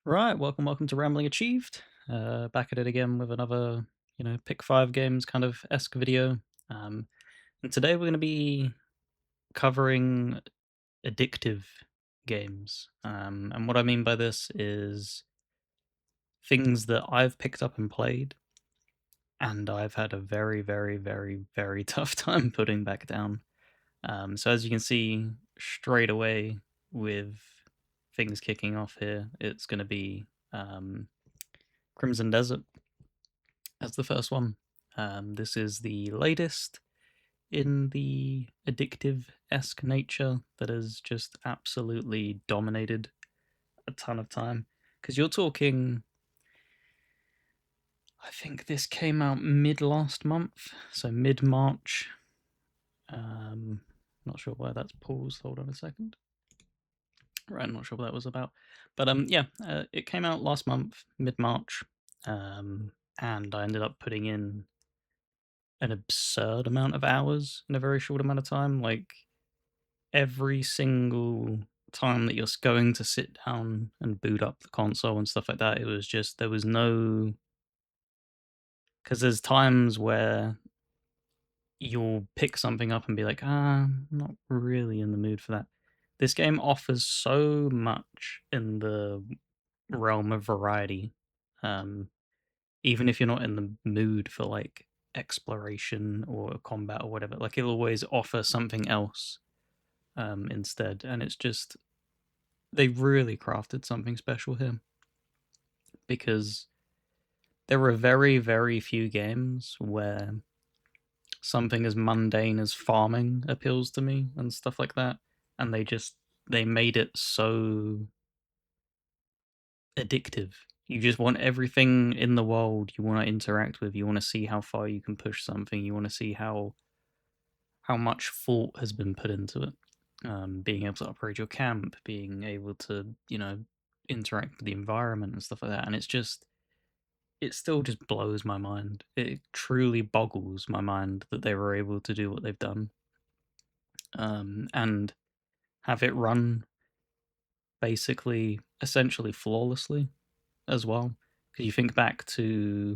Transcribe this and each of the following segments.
Right, welcome to Rambling Achieved. Back at it again with another, pick five games kind of esque video. Um, and today we're going to be covering addictive games. And what I mean by this is things that I've picked up and played, and I've had a very, very, very, very tough time putting back down. So as you can see straight away with things kicking off here, it's going to be Crimson Desert as the first one. This is the latest in the addictive-esque nature that has just absolutely dominated a ton of time. Because you're talking, I think this came out mid last month, so mid March. Not sure why that's paused. Hold on a second. Right, I'm not sure what that was about, but yeah, it came out last month, mid March, and I ended up putting in an absurd amount of hours in a very short amount of time. Like every single time that you're going to sit down and boot up the console and stuff like that, it was just there was no because there's times where you'll pick something up and be like, I'm not really in the mood for that. This game offers so much in the realm of variety. Um, Even if you're not in the mood for like exploration or combat or whatever, like it'll always offer something else instead. And it's just they really crafted something special here because there are very, very few games where something as mundane as farming appeals to me and stuff like that. And they made it so addictive. You just want everything in the world you want to interact with. You want to see how far you can push something. You want to see how much thought has been put into it. Being able to upgrade your camp, being able to, interact with the environment and stuff like that. And it still just blows my mind. It truly boggles my mind that they were able to do what they've done, and have it run basically, essentially flawlessly as well. Because you think back to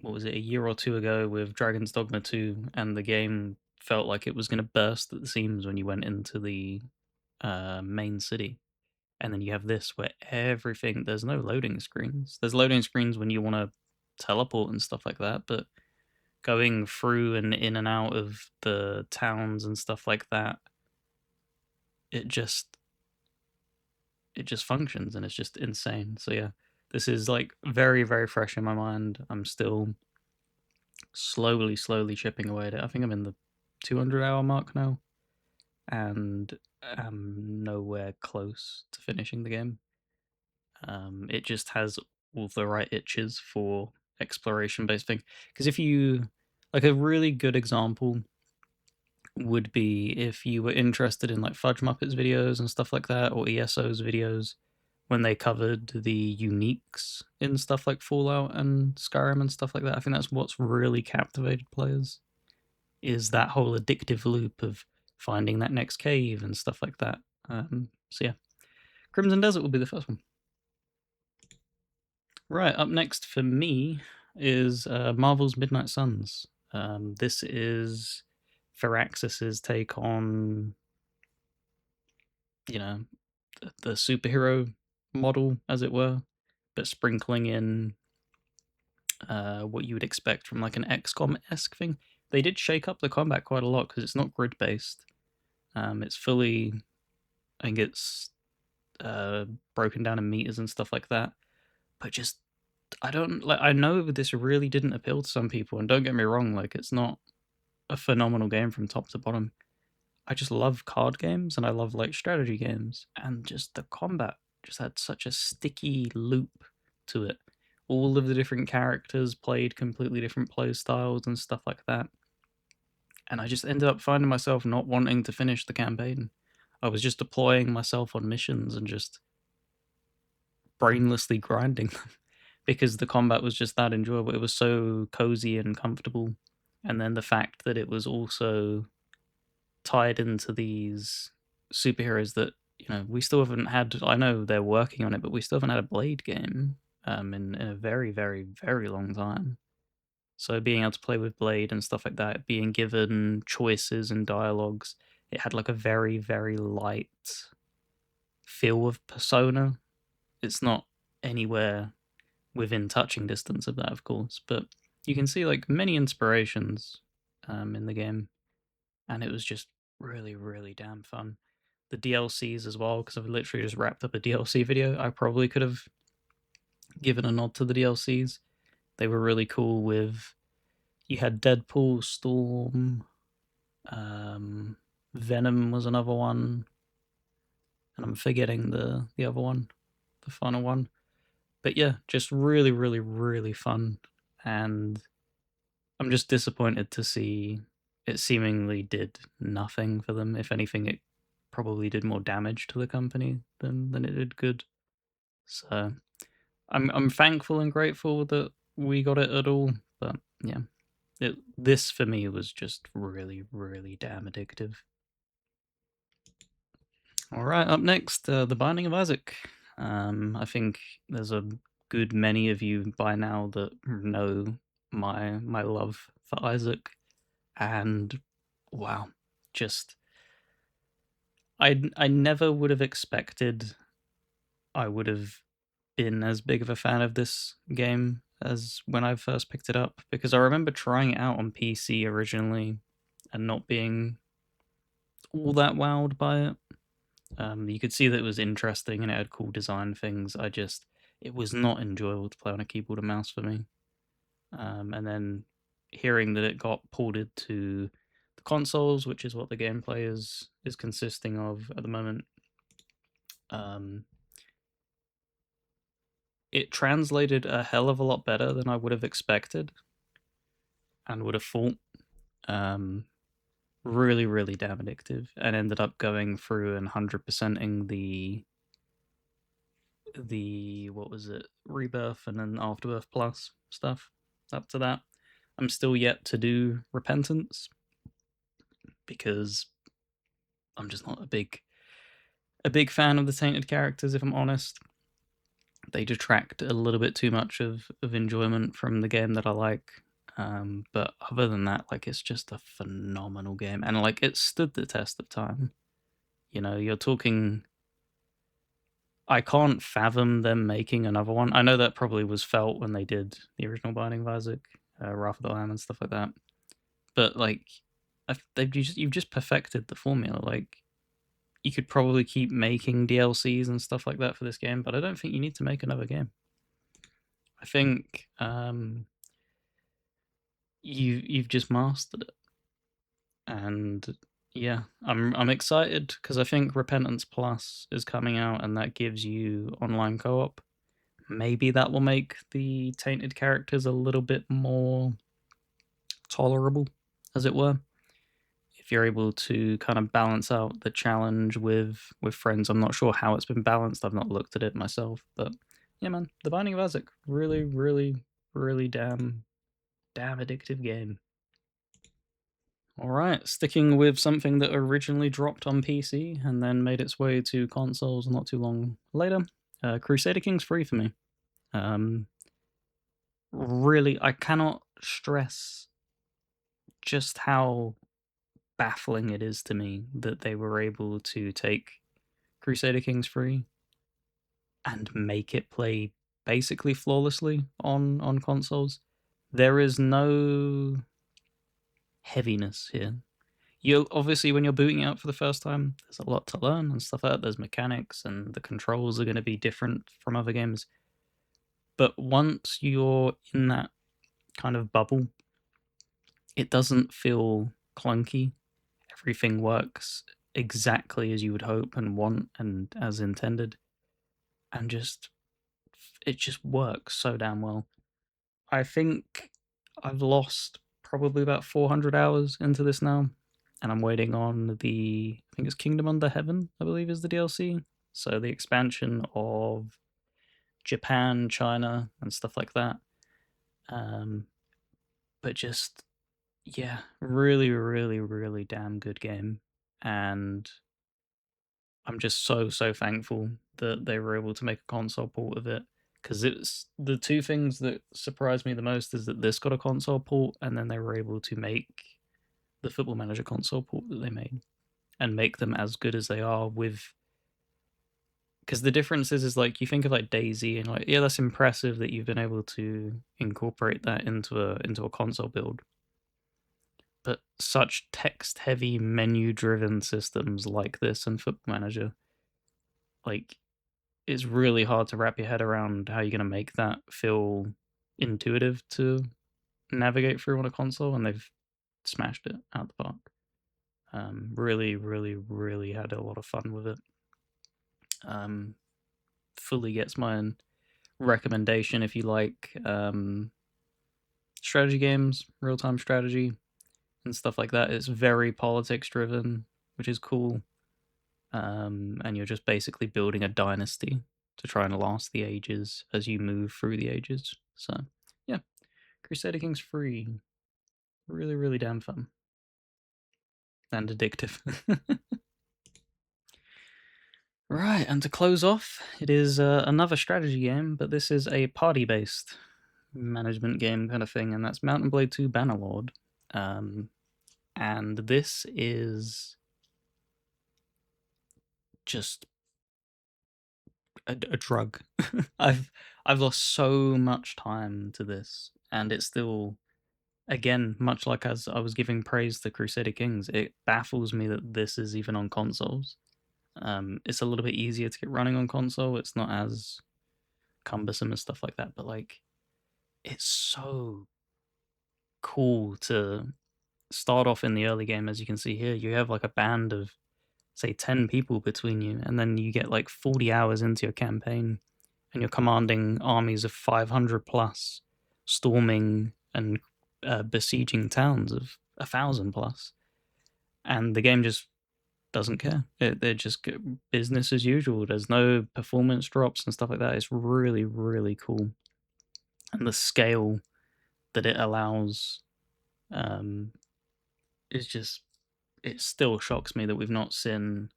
what was it, a year or two ago with Dragon's Dogma 2, and the game felt like it was going to burst at the seams when you went into the main city. And then you have this where there's no loading screens. There's loading screens when you want to teleport and stuff like that, but going through and in and out of the towns and stuff like that, it just it just functions and it's just insane. So yeah, this is like very, very fresh in my mind. I'm still slowly chipping away at it. I think I'm in the 200-hour mark now, and I'm nowhere close to finishing the game. It just has all the right itches for exploration-based thing. Because if you like a really good example would be if you were interested in like Fudge Muppets videos and stuff like that, or ESO's videos when they covered the uniques in stuff like Fallout and Skyrim and stuff like that. I think that's what's really captivated players, is that whole addictive loop of finding that next cave and stuff like that. So yeah, Crimson Desert will be the first one. Right, up next for me is Marvel's Midnight Suns. This is Firaxis's take on, you know, the superhero model, as it were, but sprinkling in what you would expect from like an XCOM-esque thing. They did shake up the combat quite a lot because it's not grid-based. It's fully, I think it's broken down in meters and stuff like that. But just, I don't like. I know this really didn't appeal to some people, and don't get me wrong, like it's not a phenomenal game from top to bottom. I just love card games and I love like strategy games, and just the combat just had such a sticky loop to it. All of the different characters played completely different play styles and stuff like that. And I just ended up finding myself not wanting to finish the campaign. I was just deploying myself on missions and just brainlessly grinding them because the combat was just that enjoyable. It was so cozy and comfortable. And then the fact that it was also tied into these superheroes that we still haven't had. I know they're working on it, but we still haven't had a Blade game in a very, very, very long time. So being able to play with Blade and stuff like that, being given choices and dialogues, it had like a very, very light feel of Persona. It's not anywhere within touching distance of that, of course, but you can see like many inspirations in the game, and it was just really, really damn fun. The DLCs as well, because I've literally just wrapped up a DLC video. I probably could have given a nod to the DLCs. They were really cool. You had Deadpool, Storm, Venom was another one, and I'm forgetting the other one, the final one. But yeah, just really, really, really fun, and I'm just disappointed to see it seemingly did nothing for them. If anything, it probably did more damage to the company than it did good. So I'm thankful and grateful that we got it at all. But yeah, this for me was just really, really damn addictive. All right, up next, The Binding of Isaac. I think there's a good many of you by now that know my love for Isaac, and wow, just I never would have expected I would have been as big of a fan of this game as when I first picked it up, because I remember trying it out on PC originally and not being all that wowed by it. You could see that it was interesting and it had cool design things. It was not enjoyable to play on a keyboard and mouse for me. And then hearing that it got ported to the consoles, which is what the gameplay is consisting of at the moment, um, it translated a hell of a lot better than I would have expected and would have thought. Um, really, really damn addictive, and ended up going through and 100%ing the what was it, Rebirth and then Afterbirth Plus stuff up to that. I'm still yet to do Repentance because I'm just not a big fan of the tainted characters, if I'm honest. They detract a little bit too much of enjoyment from the game that I like. But other than that, like, it's just a phenomenal game, and like it stood the test of time. You're talking. I can't fathom them making another one. I know that probably was felt when they did the original Binding of Isaac, Wrath of the Lamb, and stuff like that. But like, you've just perfected the formula. Like, you could probably keep making DLCs and stuff like that for this game, but I don't think you need to make another game. I think you've just mastered it, and yeah, I'm excited because I think Repentance Plus is coming out, and that gives you online co-op. Maybe that will make the tainted characters a little bit more tolerable, as it were. If you're able to kind of balance out the challenge with friends, I'm not sure how it's been balanced. I've not looked at it myself, but yeah, man, The Binding of Isaac, really, really, really damn addictive game. All right, sticking with something that originally dropped on PC and then made its way to consoles not too long later, Crusader Kings free for me. Really, I cannot stress just how baffling it is to me that they were able to take Crusader Kings free and make it play basically flawlessly on consoles. There is no heaviness here. You obviously, when you're booting out for the first time, there's a lot to learn and stuff like that. There's mechanics and the controls are going to be different from other games. But once you're in that kind of bubble, it doesn't feel clunky. Everything works exactly as you would hope and want and as intended. And it just works so damn well. I think I've lost probably about 400 hours into this now, and I'm waiting on I think it's Kingdom Under Heaven, I believe is the DLC. So the expansion of Japan, China, and stuff like that. But just, yeah, really, really, really damn good game. And I'm just so thankful that they were able to make a console port of it, because it's the two things that surprised me the most is that this got a console port, and then they were able to make the Football Manager console port that they made and make them as good as they are with. Because the difference is like you think of like Daisy and like, yeah, that's impressive that you've been able to incorporate that into a console build, but such text heavy menu driven systems like this and Football Manager, like, it's really hard to wrap your head around how you're going to make that feel intuitive to navigate through on a console, and they've smashed it out the park. Really, really, really had a lot of fun with it. Fully gets my recommendation if you like strategy games, real time strategy, and stuff like that. It's very politics driven, which is cool. And you're just basically building a dynasty to try and last the ages as you move through the ages. So, yeah, Crusader Kings free, really, really damn fun and addictive. Right, and to close off, it is another strategy game, but this is a party-based management game kind of thing, and that's Mount and Blade 2 Bannerlord. And this is just a drug. I've lost so much time to this, and it's still, again, much like as I was giving praise to Crusader Kings, it baffles me that this is even on consoles. It's a little bit easier to get running on console. It's not as cumbersome and stuff like that, but like, it's so cool to start off in the early game. As you can see here, you have like a band of say 10 people between you, and then you get like 40 hours into your campaign and you're commanding armies of 500 plus, storming and besieging towns of 1,000 plus, and the game just doesn't care. They're just business as usual. There's no performance drops and stuff like that. It's really, really cool, and the scale that it allows is just, it still shocks me that we've not seen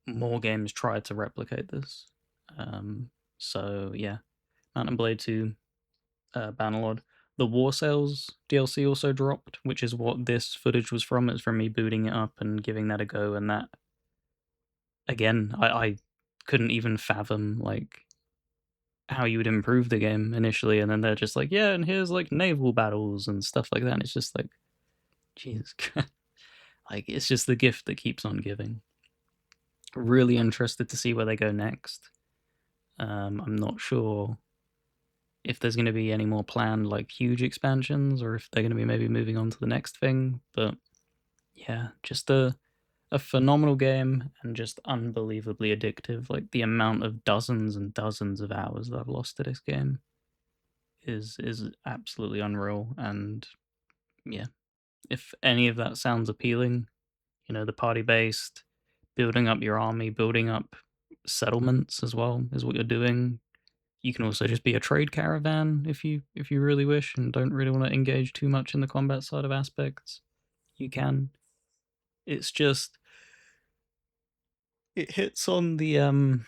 more games try to replicate this. So yeah, Mount and Blade 2, Bannerlord. The War Sales DLC also dropped, which is what this footage was from. It's from me booting it up and giving that a go, and that, again, I couldn't even fathom like how you would improve the game initially, and then they're just like, yeah, and here's like naval battles and stuff like that, and it's just like, Jesus Christ. Like, it's just the gift that keeps on giving. Really interested to see where they go next. I'm not sure if there's going to be any more planned like huge expansions, or if they're going to be maybe moving on to the next thing. But yeah, just a phenomenal game and just unbelievably addictive. Like, the amount of dozens and dozens of hours that I've lost to this game is absolutely unreal. And yeah, if any of that sounds appealing, you know, the party based, building up your army, building up settlements as well is what you're doing. You can also just be a trade caravan if you really wish and don't really want to engage too much in the combat side of aspects. You can. It's just, it hits on the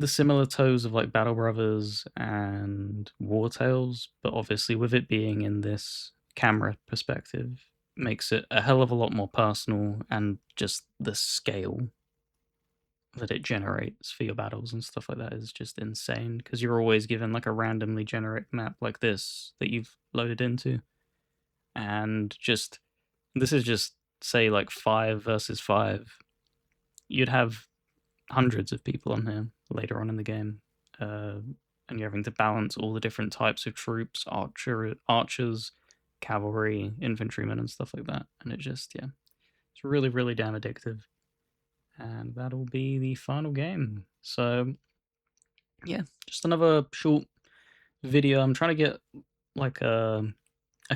similar toes of like Battle Brothers and War Tales, but obviously with it being in this camera perspective, makes it a hell of a lot more personal, and just the scale that it generates for your battles and stuff like that is just insane, because you're always given like a randomly generated map like this that you've loaded into, and just, this is just say like 5 versus 5. You'd have hundreds of people on here later on in the game, and you're having to balance all the different types of troops, archers, cavalry, infantrymen, and stuff like that, and it just, yeah, it's really, really damn addictive. And that'll be the final game. So yeah, just another short video. I'm trying to get like a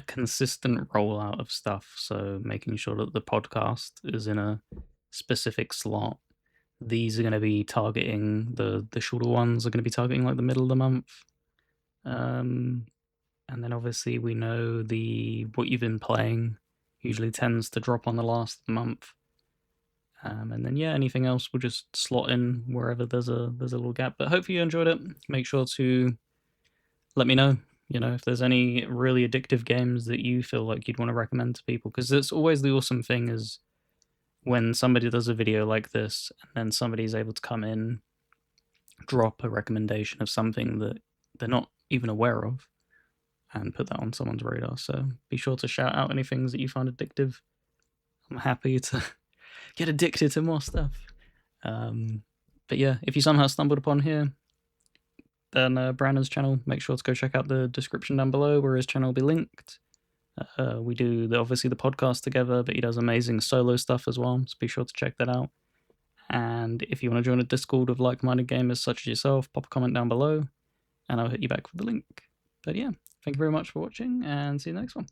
consistent rollout of stuff, so making sure that the podcast is in a specific slot. These are going to be targeting the shorter ones are going to be targeting like the middle of the month. And then obviously we know the what you've been playing usually tends to drop on the last month. And then yeah, anything else we'll just slot in wherever there's a little gap. But hopefully you enjoyed it. Make sure to let me know, if there's any really addictive games that you feel like you'd want to recommend to people, because it's always the awesome thing is when somebody does a video like this and then somebody's able to come in, drop a recommendation of something that they're not even aware of, and put that on someone's radar. So be sure to shout out any things that you find addictive. I'm happy to get addicted to more stuff. But yeah, if you somehow stumbled upon here, then Brandon's channel, make sure to go check out the description down below where his channel will be linked. We do obviously the podcast together, but he does amazing solo stuff as well, so be sure to check that out. And if you want to join a Discord of like-minded gamers such as yourself, pop a comment down below, and I'll hit you back with the link. But yeah, thank you very much for watching, and see you in the next one.